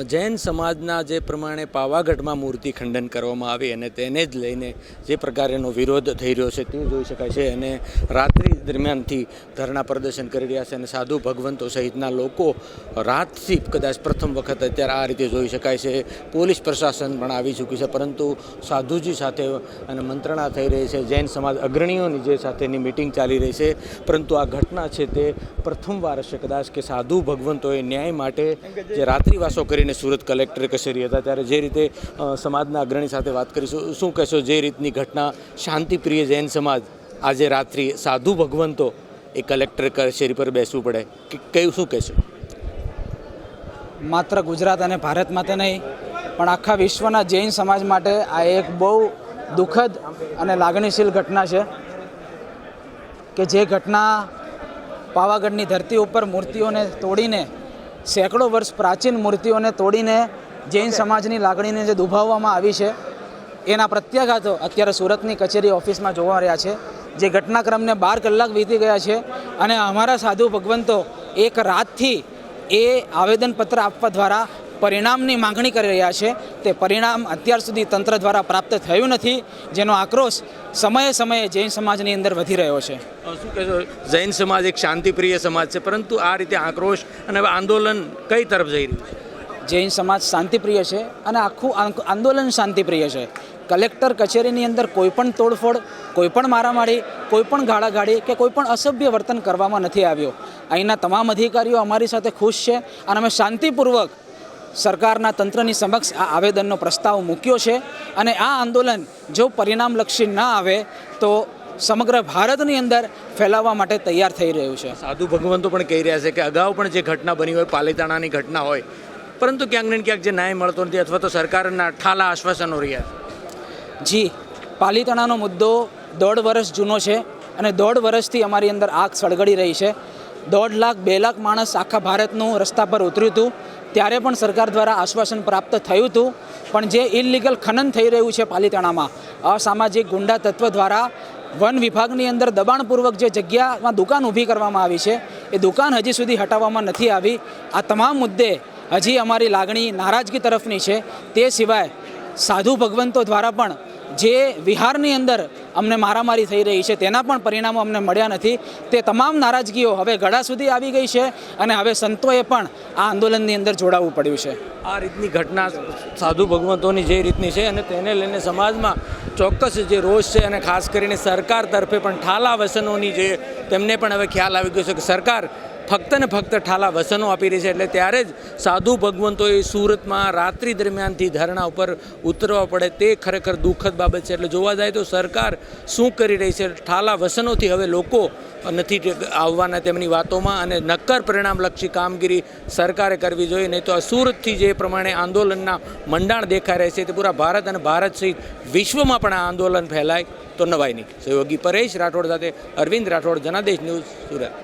જૈન સમાજના જે પ્રમાણે પાવાગઢમાં મૂર્તિ ખંડન કરવામાં આવી અને તેને જ લઈને જે પ્રકારેનો વિરોધ થઈ રહ્યો છે તે જોઈ શકાય છે. અને રાત્રિ દરમિયાનથી ધરણા પ્રદર્શન કરી રહ્યા છે અને સાધુ ભગવંતો સહિતના લોકો રાતથી કદાચ પ્રથમ વખત અત્યારે આ રીતે જોઈ શકાય છે. પોલીસ પ્રશાસન પણ આવી ચૂક્યું છે, પરંતુ સાધુજી સાથે અને મંત્રણા થઈ રહી છે. જૈન સમાજ અગ્રણીઓની જે સાથેની મિટિંગ ચાલી રહી છે, પરંતુ આ ઘટના છે તે પ્રથમવાર હશે કદાચ કે સાધુ ભગવંતોએ ન્યાય માટે જે રાત્રિવાસો કરીને સુરત કલેક્ટર કચેરી હતા ત્યારે જે રીતે સમાજના અગ્રણી સાથે વાત કરીશું. શું કહેશો, જે રીતની ઘટના શાંતિપ્રિય જૈન સમાજ આજે રાત્રિ સાધુ ભગવંતો એ કલેક્ટર કચેરી પર બેસવું પડે કે કયું શું કહેશો? માત્ર ગુજરાત અને ભારત માટે નહીં પણ આખા વિશ્વના જૈન સમાજ માટે આ એક બહુ દુઃખદ અને લાગણીશીલ ઘટના છે કે જે ઘટના પાવાગઢની ધરતી ઉપર મૂર્તિઓને તોડીને, સેંકડો વર્ષ પ્રાચીન મૂર્તિઓને તોડીને જૈન સમાજની લાગણીને જે દુભાવવામાં આવી છે એના પ્રત્યાઘાતો અત્યારે સુરતની કચેરી ઓફિસમાં જોવા રહ્યા છે. જે ઘટનાક્રમને 12 કલાક વીતી ગયા છે અને અમારા સાધુ ભગવંતો એક રાતથી એ આવેદનપત્ર આપવા દ્વારા પરિણામની માગણી કરી રહ્યા છે. તે પરિણામ અત્યાર સુધી તંત્ર દ્વારા પ્રાપ્ત થયું નથી, જેનો આક્રોશ સમયે સમયે જૈન સમાજની અંદર વધી રહ્યો છે. શું કહેશો, જૈન સમાજ એક શાંતિપ્રિય સમાજ છે, પરંતુ આ રીતે આક્રોશ અને આંદોલન કઈ તરફ જઈ રહ્યું છે? જૈન સમાજ શાંતિપ્રિય છે અને આખું આંદોલન શાંતિપ્રિય છે. કલેક્ટર કચેરીની અંદર કોઈપણ તોડફોડ, કોઈપણ મારામારી, કોઈપણ ગાળાગાળી કે કોઈપણ અસભ્ય વર્તન કરવામાં નથી આવ્યો. અહીંના તમામ અધિકારીઓ અમારી સાથે ખુશ છે અને અમે શાંતિપૂર્વક સરકારના તંત્રની સમક્ષ આ આવેદનનો પ્રસ્તાવ મૂક્યો છે. અને આ આંદોલન જો પરિણામલક્ષી ના આવે તો સમગ્ર ભારતની અંદર ફેલાવવા માટે તૈયાર થઈ રહ્યું છે. સાધુ ભગવંતો પણ કહી રહ્યા છે કે અગાઉ પણ જે ઘટના બની હોય, પાલીતાણાની ઘટના હોય, પરંતુ ક્યાંક ને ક્યાંક જે ન્યાય મળતો નથી અથવા તો સરકારના ઠાલા આશ્વાસનો રહ્યા. જી, પાલીતાણાનો મુદ્દો 1.5 વર્ષ જૂનો છે અને 1.5 વર્ષથી અમારી અંદર આગ સળગડી રહી છે. 1.5 લાખ 2 લાખ માણસ આખા ભારતનું રસ્તા પર ઉતર્યું હતું. ત્યારે પણ સરકાર દ્વારા આશ્વાસન પ્રાપ્ત થયું હતું, પણ જે ઇલીગલ ખનન થઈ રહ્યું છે પાલીતાણામાં અસામાજિક ગુંડા તત્વ દ્વારા વન વિભાગની અંદર દબાણપૂર્વક જે જગ્યામાં દુકાન ઊભી કરવામાં આવી છે એ દુકાન હજી સુધી હટાવવામાં નથી આવી. આ તમામ મુદ્દે હજી અમારી લાગણી નારાજગી તરફની છે. તે સિવાય સાધુ ભગવંતો દ્વારા પણ જે વિહારની અંદર અમને મારામારી થઈ રહી છે તેના પણ પરિણામો અમને મળ્યા નથી. તે તમામ નારાજગીઓ હવે ગળા સુધી આવી ગઈ છે અને હવે સંતોએ પણ આ આંદોલનની અંદર જોડાવવું પડ્યું છે. આ રીતની ઘટના સાધુ ભગવંતોની જે રીતની છે અને તેને લઈને સમાજમાં ચોક્કસ જે રોષ છે અને ખાસ કરીને સરકાર તરફે પણ ઠાલા વસનોની જે તેમને પણ હવે ખ્યાલ આવી ગયો છે કે સરકાર ફક્ત ને ફક્ત ઠાલા વસનો આપી રહી છે. એટલે ત્યારે જ સાધુ ભગવંતોએ સુરતમાં રાત્રિ દરમિયાનથી ધરણા ઉપર ઉતરવા પડે તે ખરેખર દુઃખદ બાબત છે. એટલે જોવા જાય તો સરકાર શું કરી રહી છે, ઠાલા વસનોથી હવે લોકો નથી આવવાના તેમની વાતોમાં અને નક્કર પરિણામલક્ષી કામગીરી સરકારે કરવી જોઈએ. નહીં તો સુરતથી જે પ્રમાણે આંદોલનના મંડાણ દેખાઈ રહે છે તે પૂરા ભારત અને ભારત સહિત વિશ્વમાં પણ આ આંદોલન ફેલાય તો નવાય નહીં. સહયોગી પરેશ રાઠોડ સાથે અરવિંદ રાઠોડ, જનાદેશ ન્યૂઝ, સુરત.